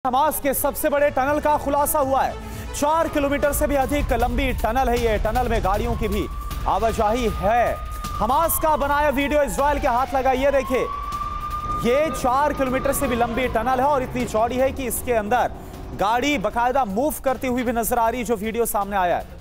Hamas के सबसे बड़े टनल का खुलासा हुआ है। 4 किलोमीटर से भी अधिक लंबी टनल है ये। टनल में गाड़ियों की भी आवाजाही है। हमास का बनाया वीडियो इजराइल के हाथ लगा। ये देखिए, ये 4 किलोमीटर से भी लंबी टनल है और इतनी चौड़ी है कि इसके अंदर गाड़ी बकायदा मूव करती हुई भी नजर आ रही है, जो वीडियो सामने आया है।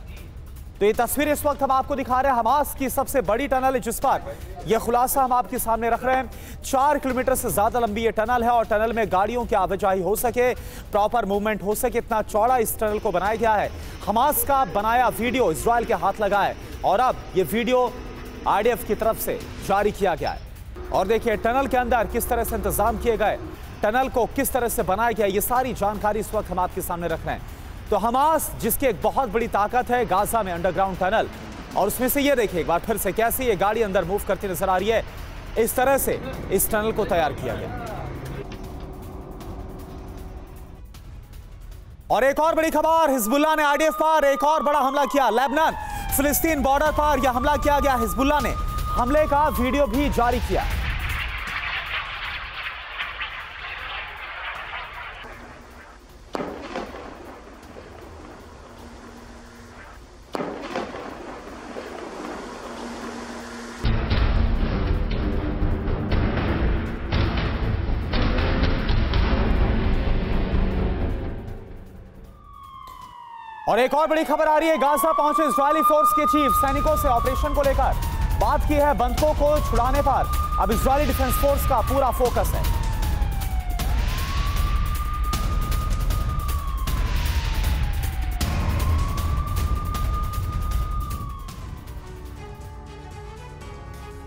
तो ये तस्वीर इस वक्त हम आपको दिखा रहे हैं। हमास की सबसे बड़ी टनल है जिस पर यह खुलासा हम आपके सामने रख रहे हैं। 4 किलोमीटर से ज्यादा लंबी ये टनल है और टनल में गाड़ियों की आवाजाही हो सके, प्रॉपर मूवमेंट हो सके, इतना चौड़ा इस टनल को बनाया गया है। हमास का बनाया वीडियो इजराइल के हाथ लगा है और अब यह वीडियो IDF की तरफ से जारी किया गया है। और देखिए टनल के अंदर किस तरह से इंतजाम किए गए, टनल को किस तरह से बनाया गया, ये सारी जानकारी इस वक्त हम आपके सामने रख रहे हैं। तो हमास जिसकी एक बहुत बड़ी ताकत है गाजा में अंडरग्राउंड टनल, और उसमें से ये देखिए एक बार फिर से कैसे ये गाड़ी अंदर मूव करती नजर आ रही है। इस तरह से इस टनल को तैयार किया गया। और एक और बड़ी खबर, हिजबुल्लाह ने IDF पर एक और बड़ा हमला किया। लेबनान फिलिस्तीन बॉर्डर पर यह हमला किया गया। हिजबुल्लाह ने हमले का वीडियो भी जारी किया। और एक और बड़ी खबर आ रही है, गाजा पहुंचे इजरायली फोर्स के चीफ। सैनिकों से ऑपरेशन को लेकर बात की है, बंधकों को छुड़ाने पर अब इजरायली डिफेंस फोर्स का पूरा फोकस है।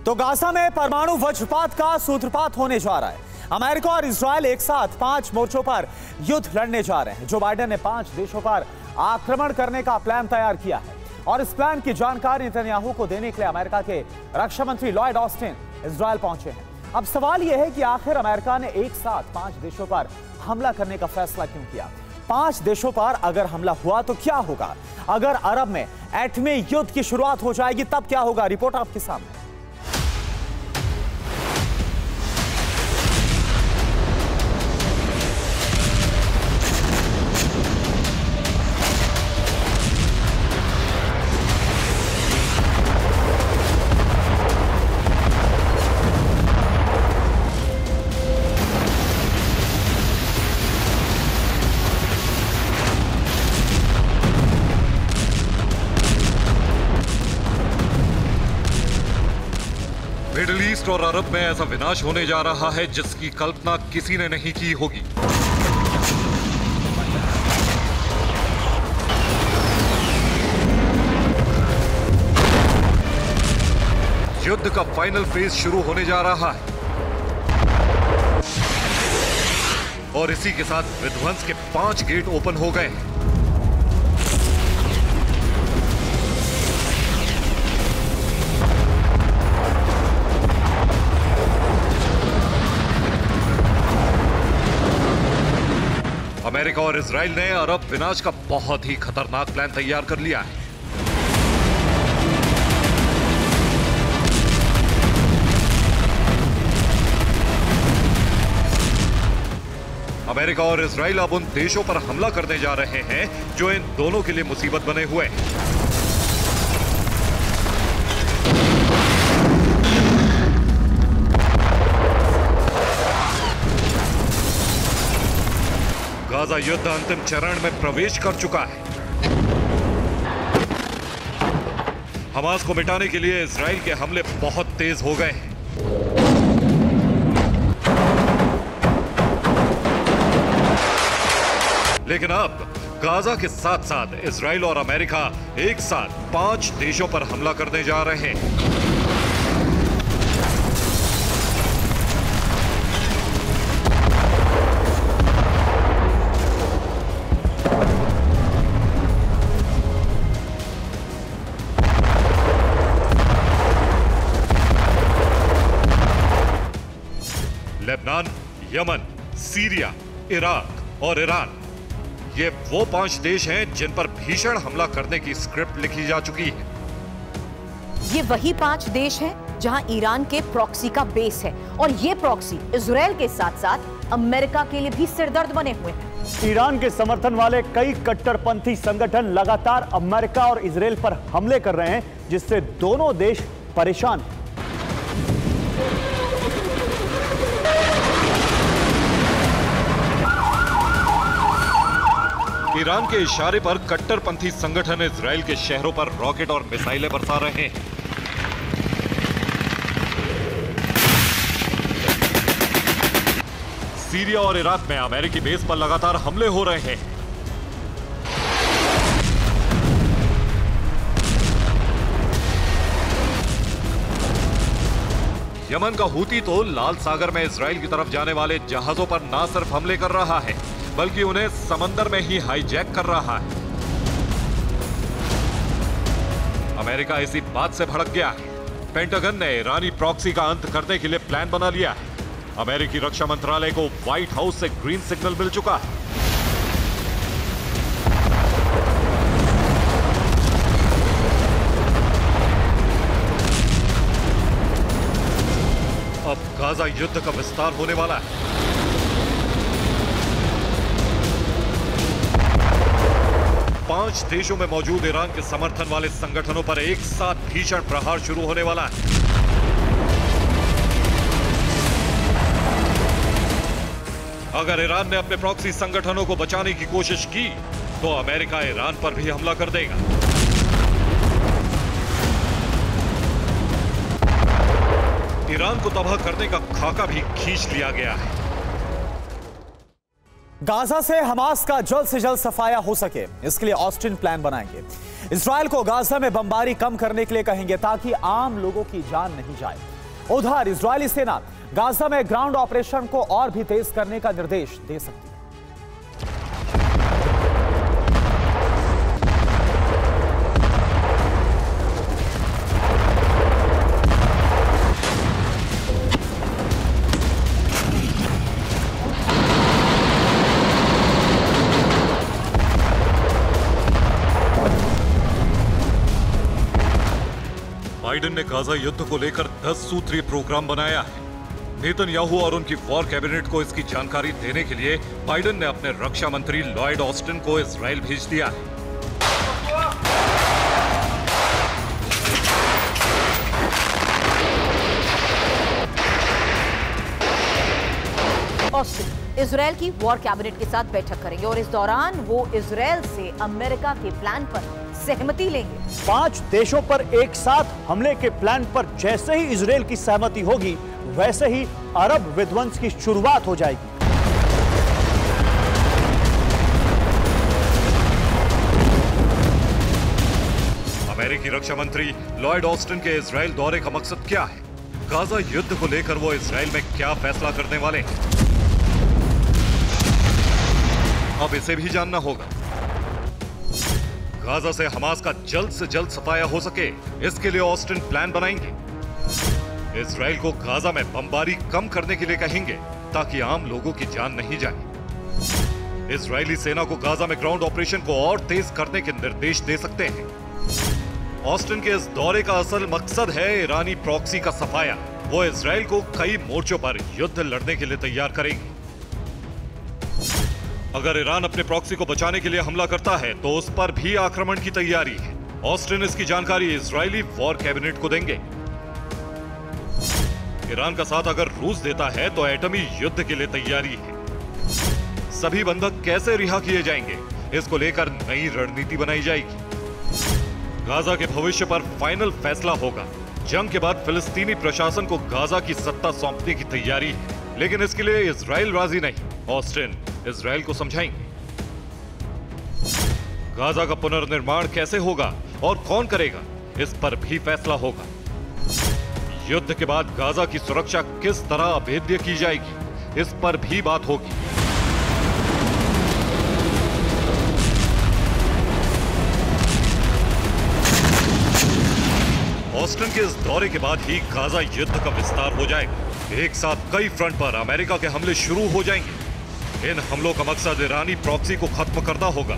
तो गाजा में परमाणु वज्रपात का सूत्रपात होने जा रहा है। अमेरिका और इजरायल एक साथ 5 मोर्चों पर युद्ध लड़ने जा रहे हैं। जो बाइडेन ने 5 देशों पर आक्रमण करने का प्लान तैयार किया है और इस प्लान की जानकारी नेतन्याहू को देने के लिए अमेरिका के रक्षा मंत्री लॉयड ऑस्टिन इजरायल पहुंचे हैं। अब सवाल यह है कि आखिर अमेरिका ने एक साथ 5 देशों पर हमला करने का फैसला क्यों किया। 5 देशों पर अगर हमला हुआ तो क्या होगा? अगर अरब में एटमी युद्ध की शुरुआत हो जाएगी तब क्या होगा? रिपोर्ट आपके सामने। मिडिल ईस्ट और अरब में ऐसा विनाश होने जा रहा है जिसकी कल्पना किसी ने नहीं की होगी। युद्ध का फाइनल फेज शुरू होने जा रहा है और इसी के साथ विध्वंस के 5 गेट ओपन हो गए हैं। अमेरिका और इजराइल ने अरब विनाश का बहुत ही खतरनाक प्लान तैयार कर लिया है। अमेरिका और इजराइल अब उन देशों पर हमला करने जा रहे हैं जो इन दोनों के लिए मुसीबत बने हुए हैं। गाजा युद्ध अंतिम चरण में प्रवेश कर चुका है। हमास को मिटाने के लिए इजराइल के हमले बहुत तेज हो गए हैं। लेकिन अब गाजा के साथ साथ इजराइल और अमेरिका एक साथ 5 देशों पर हमला करने जा रहे हैं। लेबनान, यमन, सीरिया, इराक और ईरान, ये वो 5 देश हैं जिन पर भीषण हमला करने की स्क्रिप्ट लिखी जा चुकी है। ये वही 5 देश हैं जहां ईरान के प्रॉक्सी का बेस है और ये प्रॉक्सी इजराइल के साथ साथ अमेरिका के लिए भी सिरदर्द बने हुए हैं। ईरान के समर्थन वाले कई कट्टरपंथी संगठन लगातार अमेरिका और इजराइल पर हमले कर रहे हैं, जिससे दोनों देश परेशान हैं। ईरान के इशारे पर कट्टरपंथी संगठन इजराइल के शहरों पर रॉकेट और मिसाइलें बरसा रहे हैं। सीरिया और इराक में अमेरिकी बेस पर लगातार हमले हो रहे हैं। यमन का हूती तो लाल सागर में इजराइल की तरफ जाने वाले जहाजों पर न सिर्फ हमले कर रहा है, बल्कि उन्हें समंदर में ही हाईजैक कर रहा है। अमेरिका इसी बात से भड़क गया है। पेंटागन ने ईरानी प्रॉक्सी का अंत करने के लिए प्लान बना लिया है। अमेरिकी रक्षा मंत्रालय को व्हाइट हाउस से ग्रीन सिग्नल मिल चुका है। अब गाजा युद्ध का विस्तार होने वाला है। पांच देशों में मौजूद ईरान के समर्थन वाले संगठनों पर एक साथ भीषण प्रहार शुरू होने वाला है। अगर ईरान ने अपने प्रॉक्सी संगठनों को बचाने की कोशिश की तो अमेरिका ईरान पर भी हमला कर देगा। ईरान को तबाह करने का खाका भी खींच लिया गया है। गाजा से हमास का जल्द से जल्द सफाया हो सके, इसके लिए ऑस्टिन प्लान बनाएंगे। इजराइल को गाजा में बमबारी कम करने के लिए कहेंगे ताकि आम लोगों की जान नहीं जाए। उधर इजरायली सेना गाजा में ग्राउंड ऑपरेशन को और भी तेज करने का निर्देश दे सकती है। बाइडेन ने गाजा युद्ध को लेकर 10 सूत्रीय प्रोग्राम बनाया है। नेतन्याहू और उनकी वॉर कैबिनेट को इसकी जानकारी देने के लिए बाइडेन ने अपने रक्षा मंत्री लॉयड ऑस्टिन को इजराइल भेज दिया है। ऑस्टिन इजराइल की वॉर कैबिनेट के साथ बैठक करेंगे और इस दौरान वो इजराइल से अमेरिका के प्लान पर सहमति लेंगे। 5 देशों पर एक साथ हमले के प्लान पर जैसे ही इजराइल की सहमति होगी, वैसे ही अरब विध्वंस की शुरुआत हो जाएगी। अमेरिकी रक्षा मंत्री लॉयड ऑस्टिन के इजराइल दौरे का मकसद क्या है? गाजा युद्ध को लेकर वो इजराइल में क्या फैसला करने वाले हैं? अब इसे भी जानना होगा। गाजा से हमास का जल्द से जल्द सफाया हो सके, इसके लिए ऑस्टिन प्लान बनाएंगे। इजराइल को गाजा में बमबारी कम करने के लिए कहेंगे ताकि आम लोगों की जान नहीं जाए। इजरायली सेना को गाजा में ग्राउंड ऑपरेशन को और तेज करने के निर्देश दे सकते हैं। ऑस्टिन के इस दौरे का असल मकसद है ईरानी प्रॉक्सी का सफाया। वो इजराइल को कई मोर्चों पर युद्ध लड़ने के लिए तैयार करेंगे। अगर ईरान अपने प्रॉक्सी को बचाने के लिए हमला करता है तो उस पर भी आक्रमण की तैयारी है। ऑस्टिन इसकी जानकारी इजरायली वॉर कैबिनेट को देंगे। ईरान का साथ अगर रूस देता है तो एटमी युद्ध के लिए तैयारी है। सभी बंधक कैसे रिहा किए जाएंगे, इसको लेकर नई रणनीति बनाई जाएगी। गाजा के भविष्य पर फाइनल फैसला होगा। जंग के बाद फिलिस्तीनी प्रशासन को गाजा की सत्ता सौंपने की तैयारी है, लेकिन इसके लिए इजराइल राजी नहीं। ऑस्टिन इजराइल को समझाएंगे। गाजा का पुनर्निर्माण कैसे होगा और कौन करेगा, इस पर भी फैसला होगा। युद्ध के बाद गाजा की सुरक्षा किस तरह अभेद्य की जाएगी, इस पर भी बात होगी। ऑस्टिन के इस दौरे के बाद ही गाजा युद्ध का विस्तार हो जाएगा। एक साथ कई फ्रंट पर अमेरिका के हमले शुरू हो जाएंगे। इन हमलों का मकसद ईरानी प्रॉक्सी को खत्म करना होगा।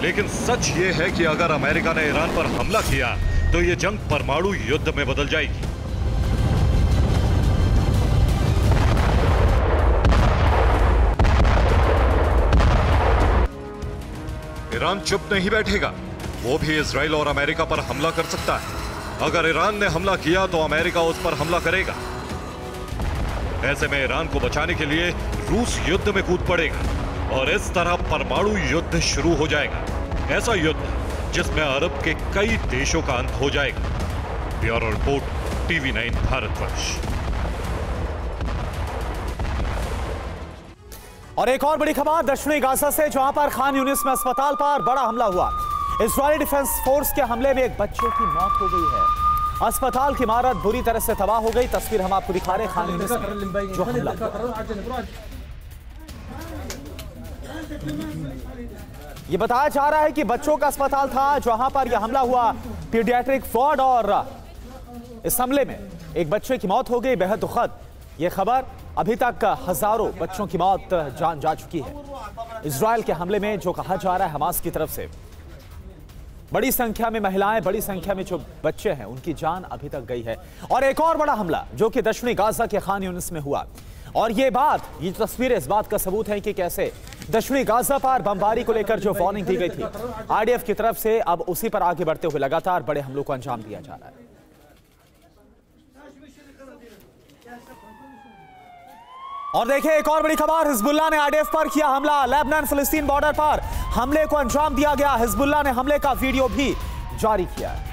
लेकिन सच ये है कि अगर अमेरिका ने ईरान पर हमला किया तो ये जंग परमाणु युद्ध में बदल जाएगी। ईरान चुप नहीं बैठेगा, वो भी इजराइल और अमेरिका पर हमला कर सकता है। अगर ईरान ने हमला किया तो अमेरिका उस पर हमला करेगा। ऐसे में ईरान को बचाने के लिए रूस युद्ध में कूद पड़ेगा और इस तरह परमाणु युद्ध शुरू हो जाएगा। ऐसा युद्ध जिसमें अरब के कई देशों का अंत हो जाएगा। Bureau report, TV9 Bharatvarsh. और एक और बड़ी खबर दक्षिणी गाजा से, जहां पर खान यूनिस में अस्पताल पर बड़ा हमला हुआ। इजरायली डिफेंस फोर्स के हमले में एक बच्चे की मौत हो गई है। अस्पताल की इमारत बुरी तरह से तबाह हो गई। तस्वीर हम आपको दिखा रहे हैं खान यूनिस में जो हमला। ये बताया जा रहा है कि बच्चों का अस्पताल था जहां पर यह हमला हुआ, पीडियाट्रिक वार्ड, और इस हमले में एक बच्चे की मौत हो गई। बेहद दुखद यह खबर। अभी तक हजारों बच्चों की मौत जान जा चुकी है इजराइल के हमले में, जो कहा जा रहा है हमास की तरफ से। बड़ी संख्या में महिलाएं, बड़ी संख्या में जो बच्चे हैं, उनकी जान अभी तक गई है। और एक और बड़ा हमला जो कि दक्षिणी गाजा के खान यूनिस में हुआ। और ये तस्वीरें इस बात का सबूत है कि कैसे दक्षिणी गाजा पर बमबारी को लेकर जो वार्निंग दी गई थी IDF की तरफ से, अब उसी पर आगे बढ़ते हुए लगातार बड़े हमलों को अंजाम दिया जा रहा है। और देखिए एक और बड़ी खबर, हिजबुल्लाह ने IDF पर किया हमला। लेबनान फिलिस्तीन बॉर्डर पर हमले को अंजाम दिया गया। हिजबुल्लाह ने हमले का वीडियो भी जारी किया है।